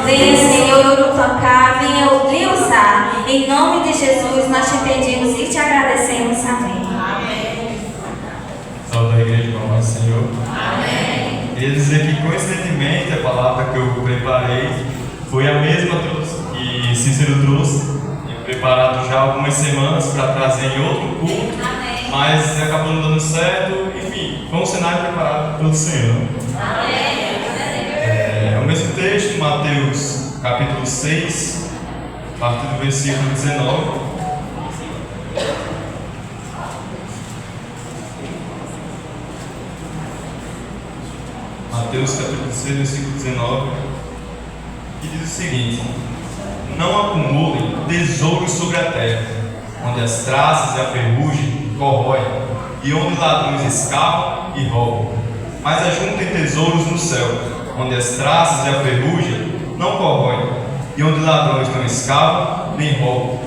Venha, Senhor, tocar, venha lhe usar. Em nome de Jesus, nós te pedimos e te agradecemos. Amém. Salve a igreja, irmão, Senhor. Amém. Queria dizer que, coincidentemente, a palavra que eu preparei foi a mesma que Cícero trouxe. Tinha preparado já algumas semanas para trazer em outro culto, Amém. mas acabou não dando certo. Enfim, foi um cenário preparado pelo Senhor. Amém. É o mesmo texto, Mateus capítulo 6, a partir do versículo 19. Mateus capítulo 6, versículo 19, que diz o seguinte: não acumulem tesouros sobre a terra, onde as traças e a ferrugem corroem, e onde ladrões escavam e roubam. Mas ajuntem tesouros no céu, onde as traças e a ferrugem não corroem, e onde ladrões não escavam nem roubam.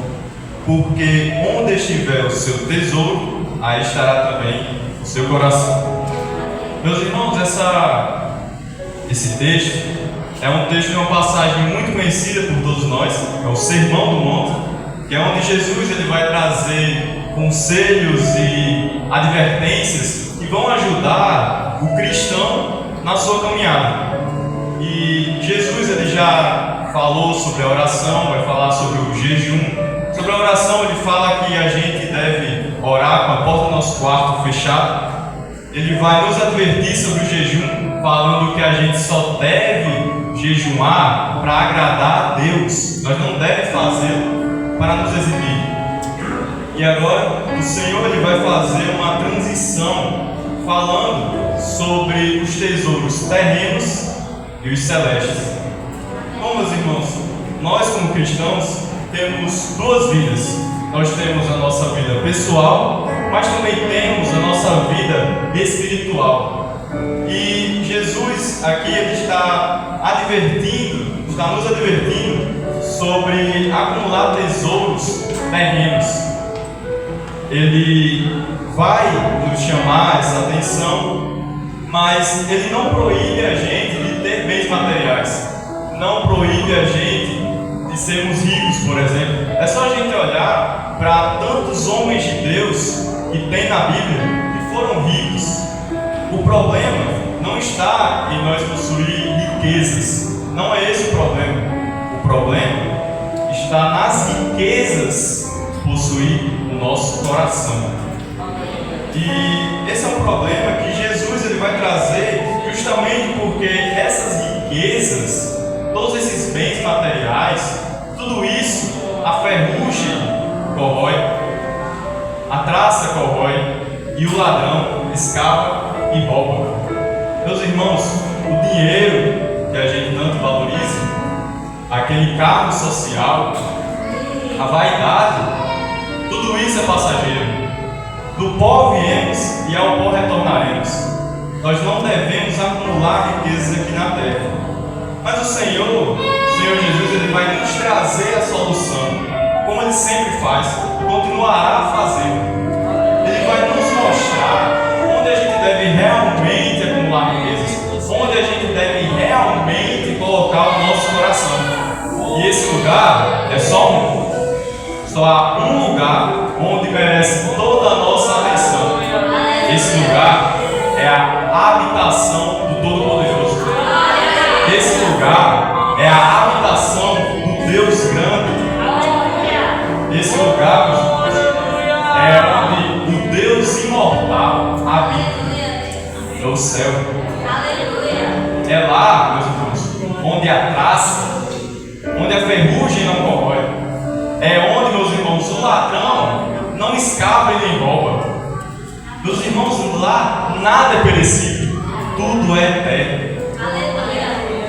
Porque onde estiver o seu tesouro, aí estará também o seu coração. Meus irmãos, esse texto é um texto de uma passagem muito conhecida por todos nós, é o Sermão do Monte, que é onde Jesus ele vai trazer conselhos e advertências que vão ajudar o cristão na sua caminhada. E Jesus ele já falou sobre a oração, vai falar sobre o jejum. Sobre a oração ele fala que a gente deve orar com a porta do nosso quarto fechada. Ele vai nos advertir sobre o jejum, falando que a gente só deve jejuar para agradar a Deus. Nós não devemos fazê-lo para nos exibir. E agora o Senhor ele vai fazer uma transição, falando sobre os tesouros terrenos e os celestes. Bom, meus irmãos, nós como cristãos temos duas vidas. Nós temos a nossa vida pessoal, mas também temos a nossa vida espiritual. E Jesus aqui ele está nos advertindo sobre acumular tesouros terrenos. Ele vai nos chamar essa atenção, mas ele não proíbe a gente de ter bens materiais. Não proíbe a gente de sermos ricos, por exemplo. É só a gente olhar para tantos homens de Deus que tem na Bíblia que foram ricos. O problema não está em nós possuir riquezas. Não é esse o problema. O problema está nas riquezas possuir o nosso coração. E esse é um problema que Jesus ele vai trazer justamente porque essas riquezas, todos esses bens materiais, tudo isso, a ferrugem corrói, a traça corrói e o ladrão escapa e rouba. Meus irmãos, o dinheiro que a gente tanto valoriza, aquele cargo social, a vaidade, tudo isso é passageiro. Do pó viemos e ao pó retornaremos. Nós não devemos acumular riquezas aqui na terra. Mas o Senhor Jesus, ele vai nos trazer a solução, como ele sempre faz, continuará a fazer. Ele vai nos mostrar onde a gente deve realmente acumular riquezas, onde a gente deve realmente colocar o nosso coração. E esse lugar é só um. Só há um lugar onde merece toda a nossa atenção. Esse lugar é a habitação do Todo-Poderoso. Esse lugar é a habitação do Deus grande. Esse lugar, meus irmãos, é onde o Deus imortal habita, no céu. É lá, meus irmãos, onde a traça, onde a ferrugem não corrói. É onde, meus irmãos, o ladrão não escapa e nem rouba. Meus irmãos, lá nada é perecível, tudo é eterno.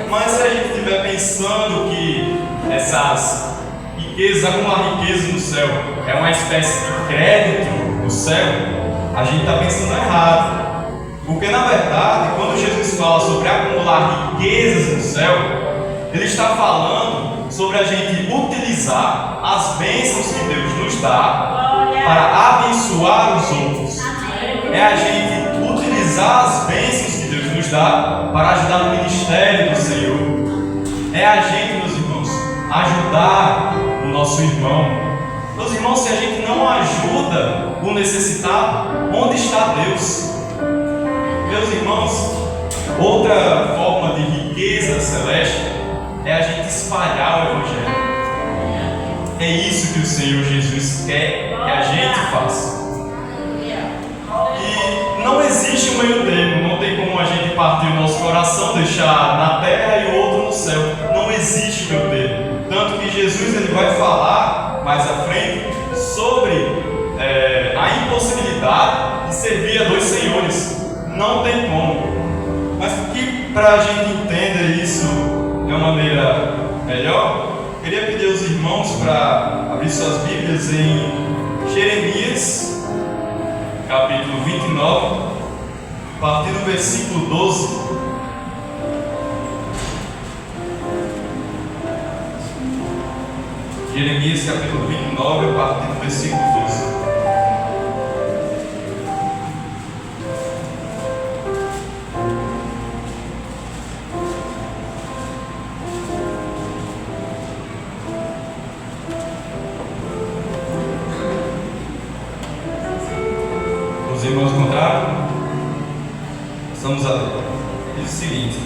Mas se a gente estiver pensando que essas riquezas, acumular riquezas no céu, é uma espécie de crédito no céu, a gente está pensando errado. Porque na verdade, quando Jesus fala sobre acumular riquezas no céu, ele está falando sobre a gente utilizar as bênçãos que Deus nos dá para abençoar os outros. É a gente utilizar as bênçãos que Deus nos dá para ajudar no ministério do Senhor. É É a gente, meus irmãos, ajudar o nosso irmão. Meus irmãos, se a gente não ajuda o necessitado, onde está Deus? Meus irmãos, outra forma de riqueza celeste é a gente espalhar o Evangelho. É isso que o Senhor Jesus quer que a gente faça. E não existe um meio termo, não tem como a gente partir o nosso coração, deixar na terra e o outro no céu. Não existe meio termo. Tanto que Jesus ele vai falar mais à frente sobre a impossibilidade de servir a dois senhores. Não tem como. Mas que para a gente entender isso de uma maneira melhor, queria pedir aos irmãos para abrir suas Bíblias em Jeremias, capítulo 29, a partir do versículo 12. Jeremias, capítulo 29, a partir do versículo 12. Os irmãos encontraram? Estamos a ler. Diz o seguinte: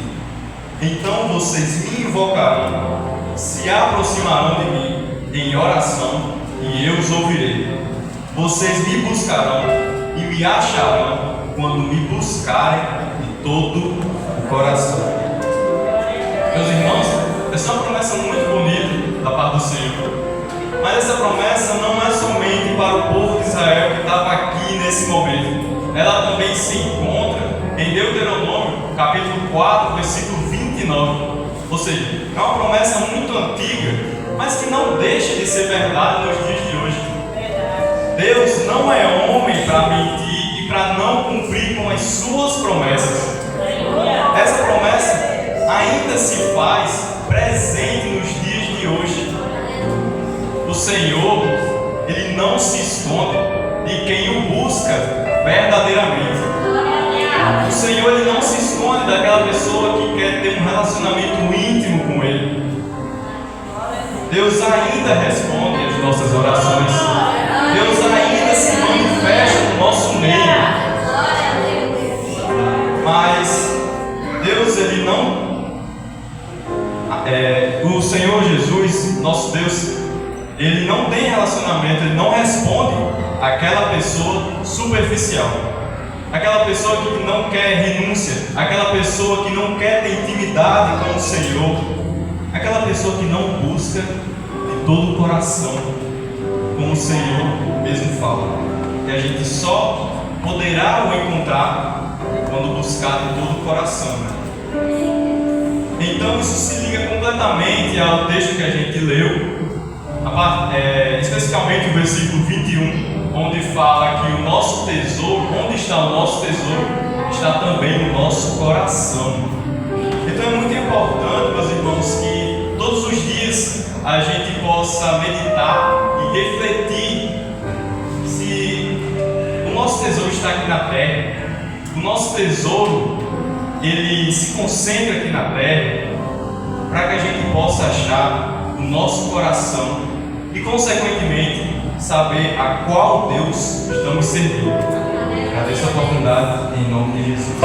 então vocês me invocarão, se aproximarão de mim em oração, e eu os ouvirei. Vocês me buscarão e me acharão quando me buscarem de todo o coração. Meus irmãos, essa é uma promessa muito bonita da parte do Senhor. Mas essa promessa não é somente para o povo de Israel que estava aqui nesse momento. Ela também se encontra em Deuteronômio, capítulo 4, versículo 29. Ou seja, é uma promessa muito antiga, mas que não deixa de ser verdade nos dias de hoje. Deus não é homem para mentir e para não cumprir com as suas promessas. Essa promessa ainda se faz presente nos dias de hoje. O Senhor, Ele não se esconde de quem o busca verdadeiramente. O Senhor, Ele não se esconde daquela pessoa que quer ter um relacionamento íntimo com Ele. Deus ainda responde às nossas orações. Deus ainda se manifesta no nosso meio. Mas Deus, Ele não... o Senhor Jesus, nosso Deus, Ele não tem relacionamento, Ele não responde àquela pessoa superficial, aquela pessoa que não quer renúncia, aquela pessoa que não quer ter intimidade com o Senhor, aquela pessoa que não busca de todo o coração, como o Senhor mesmo fala, que a gente só poderá o encontrar quando buscar de todo o coração. Então isso se liga completamente ao texto que a gente leu, especificamente o versículo 21, onde fala que o nosso tesouro, onde está o nosso tesouro, está também no nosso coração. Então é muito importante, meus irmãos, que todos os dias a gente possa meditar e refletir se o nosso tesouro está aqui na terra. O nosso tesouro, ele se concentra aqui na terra, para que a gente possa achar o nosso coração e, consequentemente, saber a qual Deus estamos servindo. Agradeço a oportunidade em nome de Jesus.